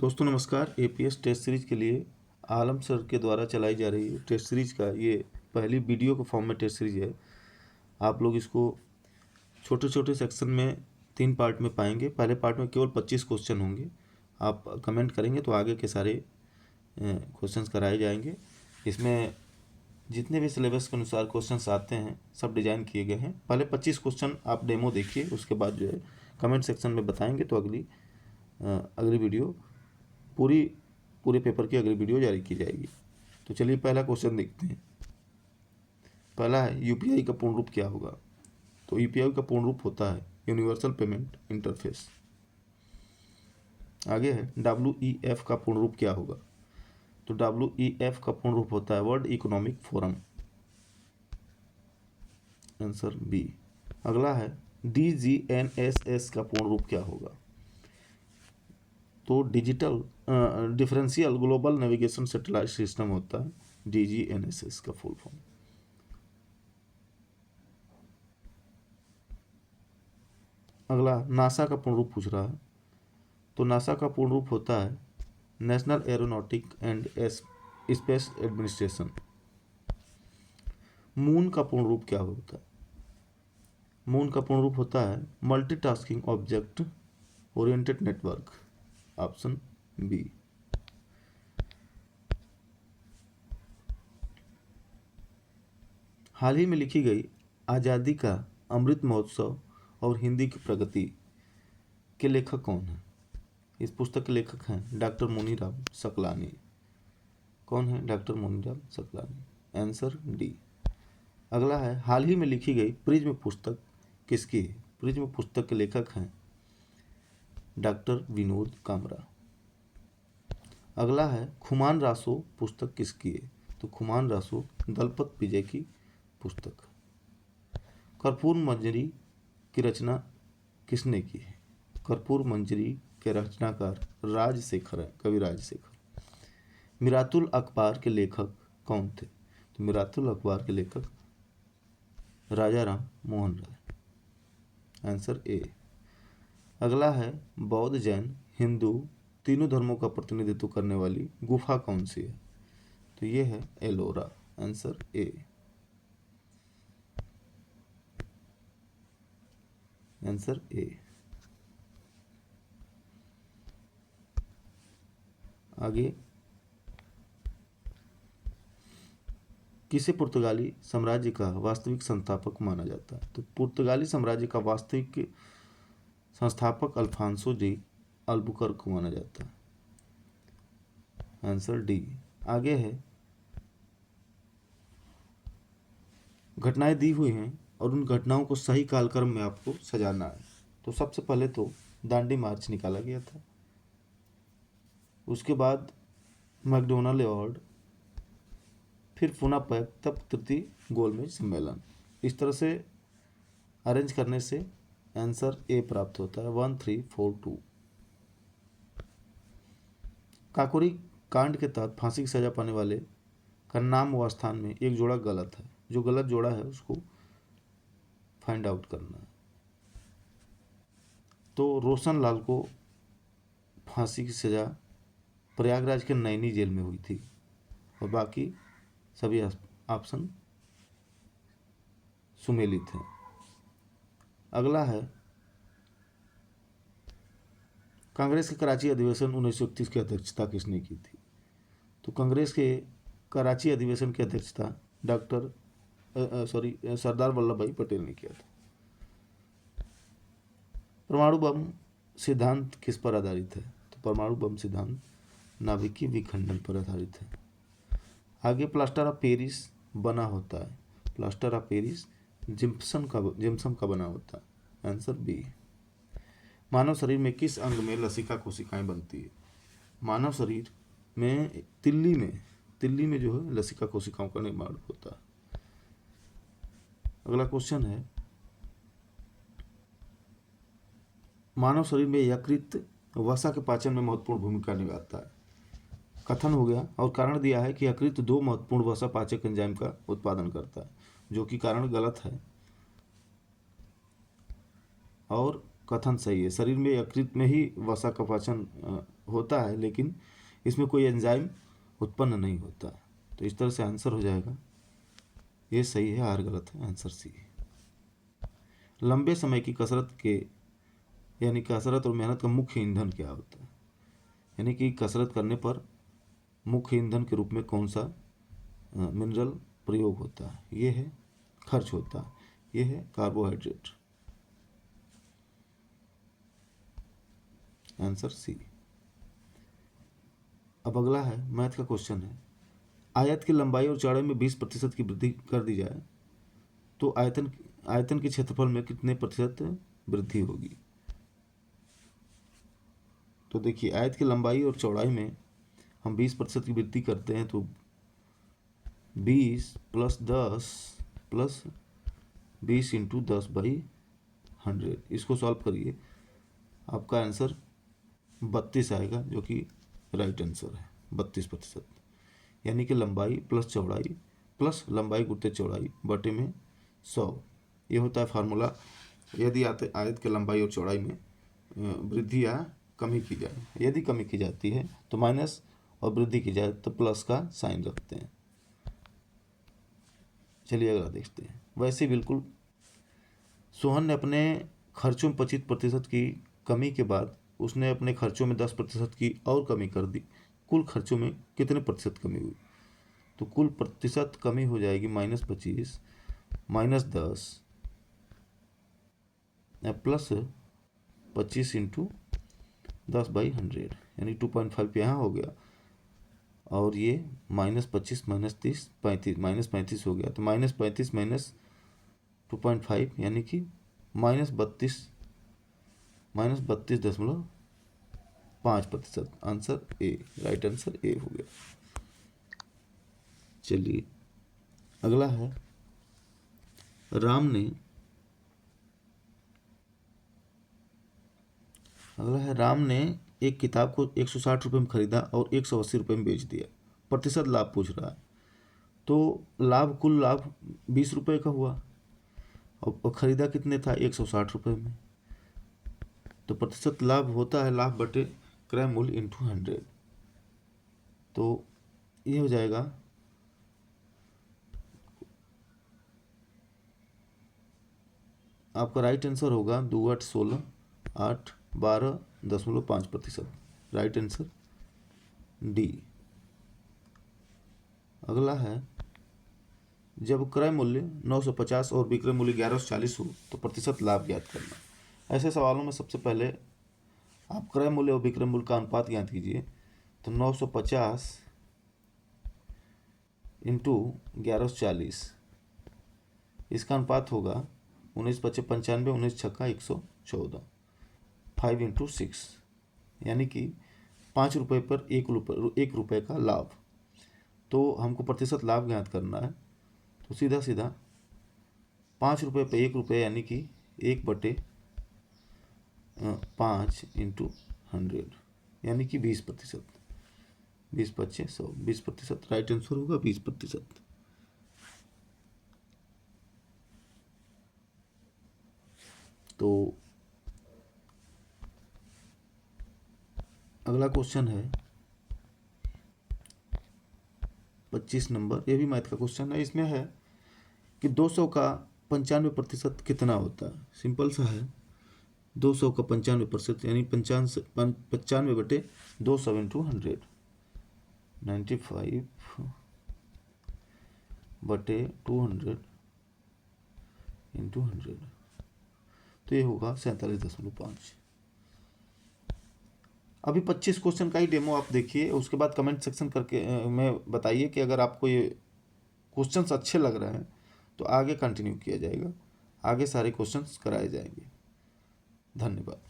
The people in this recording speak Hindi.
दोस्तों नमस्कार। एपीएस टेस्ट सीरीज के लिए आलम सर के द्वारा चलाई जा रही टेस्ट सीरीज का ये पहली वीडियो के फॉर्म में टेस्ट सीरीज है। आप लोग इसको छोटे छोटे सेक्शन में 3 पार्ट में पाएंगे। पहले पार्ट में केवल 25 क्वेश्चन होंगे। आप कमेंट करेंगे तो आगे के सारे क्वेश्चंस कराए जाएंगे। इसमें जितने भी सिलेबस के अनुसार क्वेश्चंस आते हैं सब डिज़ाइन किए गए हैं। पहले 25 क्वेश्चन आप डेमो देखिए, उसके बाद जो है कमेंट सेक्शन में बताएंगे तो अगली वीडियो पूरे पेपर की अगली वीडियो जारी की जाएगी। तो चलिए पहला क्वेश्चन देखते हैं। पहला है यूपीआई का पूर्ण रूप क्या होगा। तो यूपीआई का पूर्ण रूप होता है यूनिवर्सल पेमेंट इंटरफेस। आगे है डब्ल्यूईएफ का पूर्ण रूप क्या होगा। तो डब्ल्यूईएफ का पूर्ण रूप होता है World Economic Forum. Answer B. अगला है डीजीएनएसएस का पूर्ण रूप क्या होगा। तो digital differential global navigation satellite system होता है डीजीएनएसएस का फुल फॉर्म। अगला नासा का पूर्ण रूप पूछ रहा है। तो नासा का पूर्ण रूप होता है national aeronautic and space administration. Moon का पूर्ण रूप क्या होता है। मून का पूर्ण रूप होता है multitasking object oriented network. Option B. हाल ही में लिखी गई आज़ादी का अमृत महोत्सव और हिंदी की प्रगति के लेखक कौन हैं। इस पुस्तक के लेखक हैं डॉक्टर मुनीराम सकलानी। कौन है doctor Muniram Saklani. Answer D. अगला है हाल ही में लिखी गई प्रिज्म पुस्तक किसकी है। प्रिज्म पुस्तक के लेखक हैं डॉक्टर विनोद कामरा। अगला है खुमान रासो पुस्तक किसकी है। तो खुमान रासो दलपत विजय की पुस्तक। कर्पूर मंजरी की रचना किसने की है। कर्पूर मंजरी के रचनाकार राजशेखर है, कवि राजशेखर। मिरातुल अखबार के लेखक कौन थे। तो मिरातुल अखबार के लेखक राजा राम मोहन राय। Answer A. अगला है बौद्ध जैन हिंदू तीनों धर्मों का प्रतिनिधित्व करने वाली गुफा कौन सी है। तो ये है Ellora. Answer A. Answer A. आगे किसे पुर्तगाली साम्राज्य का वास्तविक संस्थापक माना जाता है। तो पुर्तगाली साम्राज्य का वास्तविक संस्थापक अल्फांसो डी अल्बुकर्क को माना जाता है। Answer D. आगे है घटनाएं दी हुई हैं और उन घटनाओं को सही कालक्रम में आपको सजाना है। तो सबसे पहले तो दांडी मार्च निकाला गया था, उसके बाद मैकडोनल्ड अवार्ड, फिर पुनः पैक, तब तृतीय गोलमेज सम्मेलन। इस तरह से अरेंज करने से आंसर ए प्राप्त होता है 1342। काकोरी कांड के तहत फांसी की सजा पाने वाले का नाम व स्थान में एक जोड़ा गलत है। जो गलत जोड़ा है उसको फाइंड आउट करना है। तो रोशन लाल को फांसी की सजा प्रयागराज के नैनी जेल में हुई थी और बाकी सभी ऑप्शन सुमेलित हैं। अगला है कांग्रेस के कराची अधिवेशन 1931 की अध्यक्षता किसने की थी। तो कांग्रेस के कराची अधिवेशन की अध्यक्षता सरदार वल्लभ भाई पटेल ने किया था। परमाणु बम सिद्धांत किस पर आधारित है। तो परमाणु बम सिद्धांत नाभिकीय विखंडन पर आधारित है। आगे प्लास्टर ऑफ पेरिस बना होता है। प्लास्टर ऑफ पेरिस जिप्सम का बना होता है। Answer B. मानव शरीर में किस अंग में लसिका कोशिकाएं बनती है। मानव शरीर में तिल्ली में जो है लसिका कोशिकाओं का निर्माण होता है। अगला क्वेश्चन है मानव शरीर में यकृत वसा के पाचन में महत्वपूर्ण भूमिका निभाता है। कथन हो गया और कारण दिया है कि यकृत 2 महत्वपूर्ण वसा पाचक एंजाइम का उत्पादन करता है, जो कि कारण गलत है और कथन सही है। शरीर में यकृत में ही वसा का पाचन होता है, लेकिन इसमें कोई एंजाइम उत्पन्न नहीं होता। तो इस तरह से आंसर हो जाएगा, ये सही है, आर गलत है, आंसर सी। लंबे समय की कसरत के यानी कसरत और मेहनत का मुख्य ईंधन क्या होता है? यानी कि कसरत करने पर मुख्य ईंधन के रूप में कौन सा मिनरल प्रयोग होता है? ये है खर्च होता है, ये है कार्बोहाइड्रेट, आंसर सी। अब अगला है मैथ का क्वेश्चन है, आयत की लंबाई और चौड़ाई में 20% की वृद्धि कर दी जाए तो आयतन के क्षेत्रफल में कितने प्रतिशत वृद्धि होगी? तो देखिए, आयत की लंबाई और चौड़ाई में हम 20% की वृद्धि करते हैं तो 20 + 10 + 20 × 10/100, इसको सॉल्व करिए, आपका आंसर 32 आएगा, जो कि राइट आंसर है, 32%। यानी कि लंबाई प्लस चौड़ाई प्लस लंबाई गुते चौड़ाई बटे में 100, ये होता है फार्मूला यदि आयत के लंबाई और चौड़ाई में वृद्धि या कमी की जाए। यदि कमी की जाती है तो माइनस, और वृद्धि की जाए तो प्लस का साइन रखते हैं। चलिए अगला देखते हैं। वैसे बिल्कुल सोहन ने अपने खर्चों में 25% की कमी के बाद उसने अपने खर्चों में 10% की और कमी कर दी, कुल खर्चों में कितने प्रतिशत कमी हुई? तो कुल प्रतिशत कमी हो जाएगी -25 -10 प्लस 25 × 10/100, यानी 2.5 यहाँ हो गया, और ये -25 -30 35 -35 हो गया, तो -35 - 2.5 यानी कि -32.5%, answer A, right answer A हो गया। चलिए अगला है, राम ने एक किताब को 160 रुपये में खरीदा और 180 रुपये में बेच दिया, प्रतिशत लाभ पूछ रहा है। तो कुल लाभ 20 रुपये का हुआ और खरीदा कितने था? 160 रुपये में। तो प्रतिशत लाभ होता है लाभ बटे क्रय मूल्य × 100, तो ये हो जाएगा आपका राइट आंसर होगा 2 8 16 8 12.5%, राइट आंसर डी। अगला है, जब क्रय मूल्य 950 और विक्रय मूल्य 1140 हो तो प्रतिशत लाभ ज्ञात करना। ऐसे सवालों में सबसे पहले आप क्रय मूल्य और विक्रय मूल्य का अनुपात ज्ञात कीजिए। तो 950 × 1140, इसका अनुपात होगा 19 × 5 = 95, 19 × 6 = 114, 5 × 6, यानी कि 5 रुपये पर 1 रुपये का लाभ। तो हमको प्रतिशत लाभ ज्ञात करना है, तो सीधा 5 रुपये पर 1 रुपये यानी कि 1/5 × 100, यानी कि 20%, 20 × 5 = 100, 20%, राइट आंसर होगा 20%। तो अगला क्वेश्चन है 25 नंबर, ये भी मैथ का क्वेश्चन है। इसमें है कि 200 का 95% कितना होता है? सिंपल सा है, 200 का 95% यानी 95/200 × 100, 95/200 × 100, तो ये होगा 47.5। अभी 25 क्वेश्चन का ही डेमो आप देखिए, उसके बाद कमेंट सेक्शन करके में बताइए कि अगर आपको ये क्वेश्चंस अच्छे लग रहे हैं तो आगे कंटिन्यू किया जाएगा, आगे सारे क्वेश्चंस कराए जाएंगे। धन्यवाद।